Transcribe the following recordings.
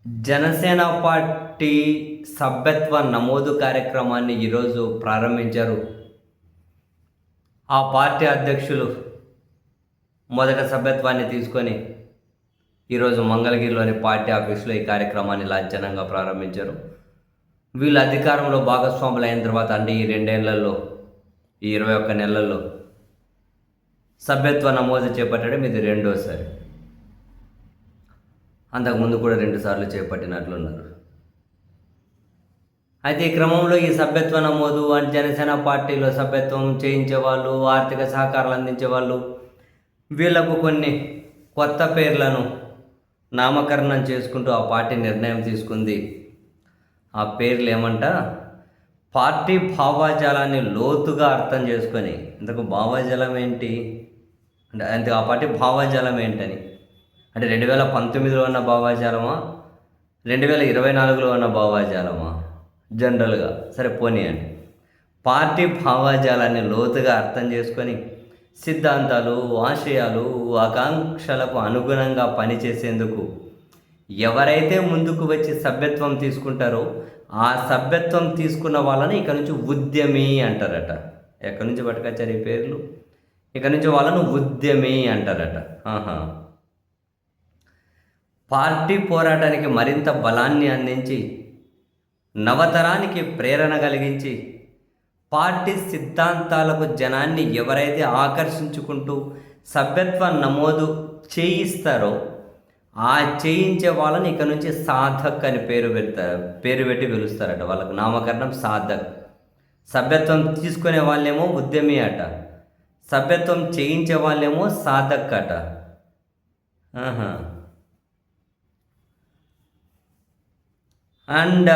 Janasena party సభ్యత్వ నమోదు కార్యక్రమాన్ని ఈరోజు ప్రారంభించారు. ఆ పార్టీ అధ్యక్షులు మొదట సభ్యత్వాన్ని తీసుకొని ఈరోజు మంగళగిరిలోని పార్టీ ఆఫీసులో ఈ కార్యక్రమాన్ని లాంఛనంగా ప్రారంభించారు. వీళ్ళు అధికారంలో భాగస్వాములు అయిన తర్వాత అంటే ఈ 2 ఏళ్లలో, ఈ 21 నెలల్లో సభ్యత్వ నమోదు చేపట్టడం ఇది రెండోసారి. అంతకుముందు కూడా 2 సార్లు చేపట్టినట్లున్నారు. అయితే ఈ క్రమంలో ఈ సభ్యత్వ నమోదు అంటే జనసేన పార్టీలో సభ్యత్వం చేయించే వాళ్ళు, ఆర్థిక సహకారాలు అందించే వాళ్ళు, వీళ్లకు కొన్ని కొత్త పేర్లను నామకరణం చేసుకుంటూ ఆ పార్టీ నిర్ణయం తీసుకుంది. ఆ పేర్లు ఏమంట, పార్టీ భావాజాలాన్ని లోతుగా అర్థం చేసుకొని, ఇంతకు భావాజాలం ఏంటి అంటే ఆ పార్టీ భావాజాలం ఏంటని, అంటే 2019లో ఉన్న భావాజాలమా, 2024లో ఉన్న భావాజాలమా, జనరల్గా సరే పోనీయండి. పార్టీ భావాజాలాన్ని లోతుగా అర్థం చేసుకొని సిద్ధాంతాలు, ఆశయాలు, ఆకాంక్షలకు అనుగుణంగా పనిచేసేందుకు ఎవరైతే ముందుకు వచ్చి సభ్యత్వం తీసుకుంటారో ఆ సభ్యత్వం తీసుకున్న వాళ్ళని ఇక నుంచి ఉద్యమి అంటారట. ఎక్కడి నుంచి పట్టుకొచ్చారు ఈ పేర్లు? ఇక నుంచి వాళ్ళను ఉద్యమి అంటారట. పార్టీ పోరాటానికి మరింత బలాన్ని అందించి, నవతరానికి ప్రేరణ కలిగించి, పార్టీ సిద్ధాంతాలకు జనాన్ని ఎవరైతే ఆకర్షించుకుంటూ సభ్యత్వ నమోదు చేయిస్తారో ఆ చేయించే వాళ్ళని ఇక నుంచి సాధక్ అని పేరు పెట్టి పిలుస్తారట. వాళ్ళకు నామకరణం సాధక్. సభ్యత్వం తీసుకునే వాళ్ళేమో ఉద్యమి అట, సభ్యత్వం చేయించే వాళ్ళేమో సాధక్ అట. అండ్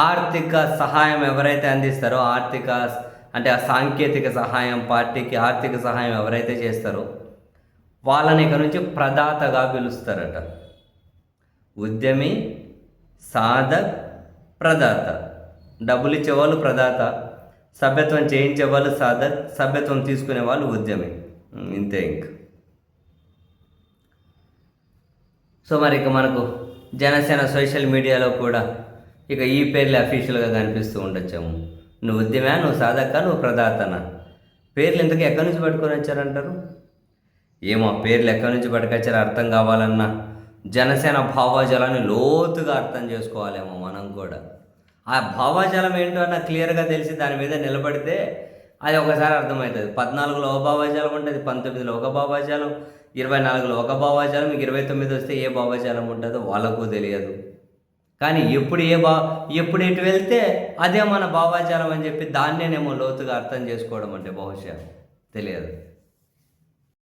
ఆర్థిక సహాయం ఎవరైతే అందిస్తారో, అంటే ఆ సాంకేతిక సహాయం, పార్టీకి ఆర్థిక సహాయం ఎవరైతే చేస్తారో వాళ్ళని ఇక నుంచి ప్రదాతగా పిలుస్తారట. ఉద్యమి, సాధక్, ప్రదాత. డబ్బులు ఇచ్చేవాళ్ళు ప్రదాత, సభ్యత్వం చేయించేవాళ్ళు సాధక్, సభ్యత్వం తీసుకునే వాళ్ళు ఉద్యమి. ఇంతే ఇంక. సో మరి ఇక మనకు జనసేన సోషల్ మీడియాలో కూడా ఇక ఈ పేర్లు అఫీషియల్గా కనిపిస్తూ ఉండొచ్చాము. నువ్వు ఉద్యమా, నువ్వు సాధక, నువ్వు ప్రదాతనా? పేర్లు ఇంతకీ ఎక్కడి నుంచి పట్టుకొని వచ్చారంటారు? ఏమో పేర్లు ఎక్కడి నుంచి పట్టుకొచ్చారో అర్థం కావాలన్నా జనసేన భావాజాలాన్ని లోతుగా అర్థం చేసుకోవాలేమో మనం కూడా. ఆ భావాజాలం ఏంటో అన్న క్లియర్గా తెలిసి దాని మీద నిలబడితే అది ఒకసారి అర్థమవుతుంది. 14లో ఒక భావాజాలం ఉంటుంది, 19లో ఒక భావాజాలం, 24లో ఒక భావాజాలం, 29 వస్తే ఏ భావాజాలం ఉంటుందో వాళ్ళకు తెలియదు. కానీ ఎప్పుడు ఎటు వెళ్తే అదే మన భావాజాలం అని చెప్పి దాన్నేనేమో లోతుగా అర్థం చేసుకోవడం అంటే బహుశా తెలియదు.